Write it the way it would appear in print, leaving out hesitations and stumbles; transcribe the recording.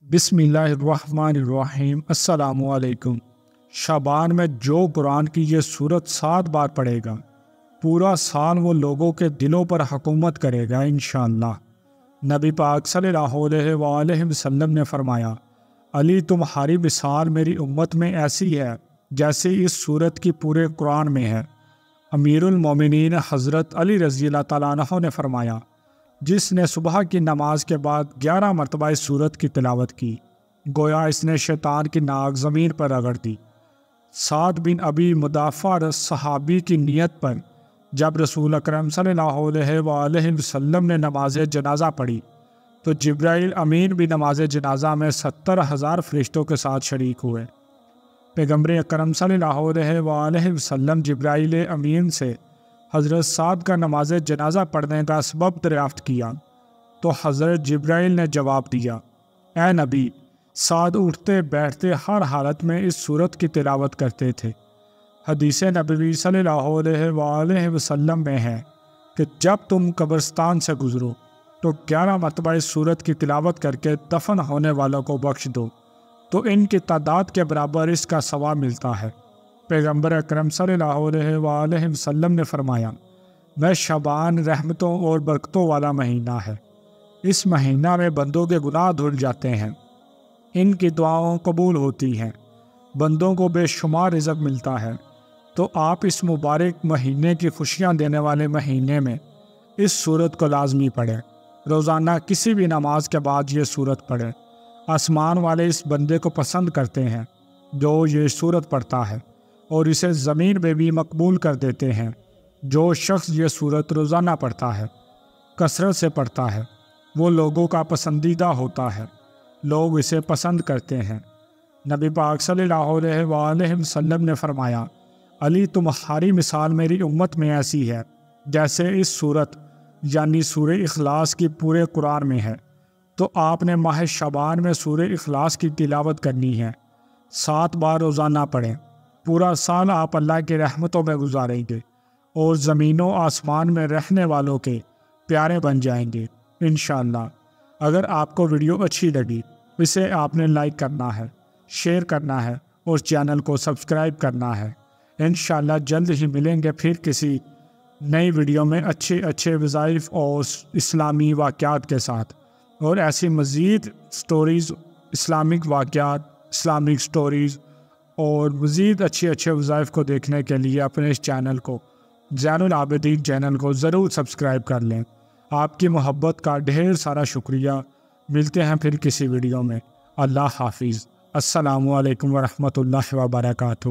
بسم اللہ الرحمن الرحیم۔ السلام علیکم۔ شعبان میں جو قرآن کی یہ سورت 7 بار پڑھے گا، پورا سال وہ لوگوں کے دلوں پر حکومت کرے گا انشاءاللہ۔ نبی پاک صلی اللہ علیہ وآلہ وسلم نے فرمایا، علی تمہاری مثال میری امت میں ایسی ہے جیسے اس سورت کی پورے قرآن میں ہے۔ امیر المومنین حضرت علی رضی اللہ تعالیٰ عنہ نے فرمایا، جس نے صبح کی نماز کے بعد 11 مرتبہ اس سورت کی تلاوت کی، گویا اس نے شیطان کی ناک زمین پر رگڑ دی۔ سعد بن ابی مدافع صحابی کی نیت پر جب رسول اکرم صلی اللہ علیہ وآلہ وسلم نے نماز جنازہ پڑھی تو جبرائیل امین بھی نماز جنازہ میں 70,000 فرشتوں کے ساتھ شریک ہوئے۔ پیغمبر اکرم صلی اللہ علیہ وآلہ وسلم جبرائیل امین سے حضرت سعد کا نماز جنازہ پڑھنے کا سبب دریافت کیا تو حضرت جبرائیل نے جواب دیا، اے نبی، سعد اٹھتے بیٹھتے ہر حالت میں اس سورت کی تلاوت کرتے تھے۔ حدیث نبوی صلی اللہ علیہ وآلہ وسلم میں ہے کہ جب تم قبرستان سے گزرو تو 11 مرتبہ اس سورت کی تلاوت کر کے دفن ہونے والوں کو بخش دو تو ان کی تعداد کے برابر اس کا ثواب ملتا ہے۔ پیغمبر اکرم صلی اللہ علیہ وآلہ وسلم نے فرمایا، میں شعبان رحمتوں اور برکتوں والا مہینہ ہے۔ اس مہینہ میں بندوں کے گناہ دھل جاتے ہیں، ان کی دعاؤں قبول ہوتی ہیں، بندوں کو بے شمار رزق ملتا ہے۔ تو آپ اس مبارک مہینے کی خوشیاں دینے والے مہینے میں اس سورت کو لازمی پڑھیں۔ روزانہ کسی بھی نماز کے بعد یہ سورت پڑھیں۔ آسمان والے اس بندے کو پسند کرتے ہیں جو یہ سورت پڑھتا ہے، اور اسے زمین میں بھی مقبول کر دیتے ہیں۔ جو شخص یہ سورت روزانہ پڑھتا ہے، کثرت سے پڑھتا ہے، وہ لوگوں کا پسندیدہ ہوتا ہے، لوگ اسے پسند کرتے ہیں۔ نبی پاک صلی اللہ علیہ وآلہ وسلم نے فرمایا، علی تمہاری مثال میری امت میں ایسی ہے جیسے اس سورت یعنی سورہ اخلاص کی پورے قرآن میں ہے۔ تو آپ نے ماہ شعبان میں سورہ اخلاص کی تلاوت کرنی ہے، 7 بار روزانہ پڑھیں۔ پورا سال آپ اللہ کی رحمتوں میں گزاریں گے اور زمین و آسمان میں رہنے والوں کے پیارے بن جائیں گے انشاءاللہ۔ اگر آپ کو ویڈیو اچھی لگی، اسے آپ نے لائک کرنا ہے، شیئر کرنا ہے اور چینل کو سبسکرائب کرنا ہے۔ انشاءاللہ جلد ہی ملیں گے پھر کسی نئی ویڈیو میں اچھے وظائف اور اسلامی واقعات کے ساتھ، اور ایسی مزید سٹوریز، اسلامک واقعات، اسلامک سٹوریز اور مزید اچھے وظائف کو دیکھنے کے لیے اپنے اس چینل کو، زین العابدین چینل کو ضرور سبسکرائب کر لیں۔ آپ کی محبت کا ڈھیر سارا شکریہ۔ ملتے ہیں پھر کسی ویڈیو میں۔ اللہ حافظ۔ السلام علیکم ورحمۃ اللہ وبرکاتہ۔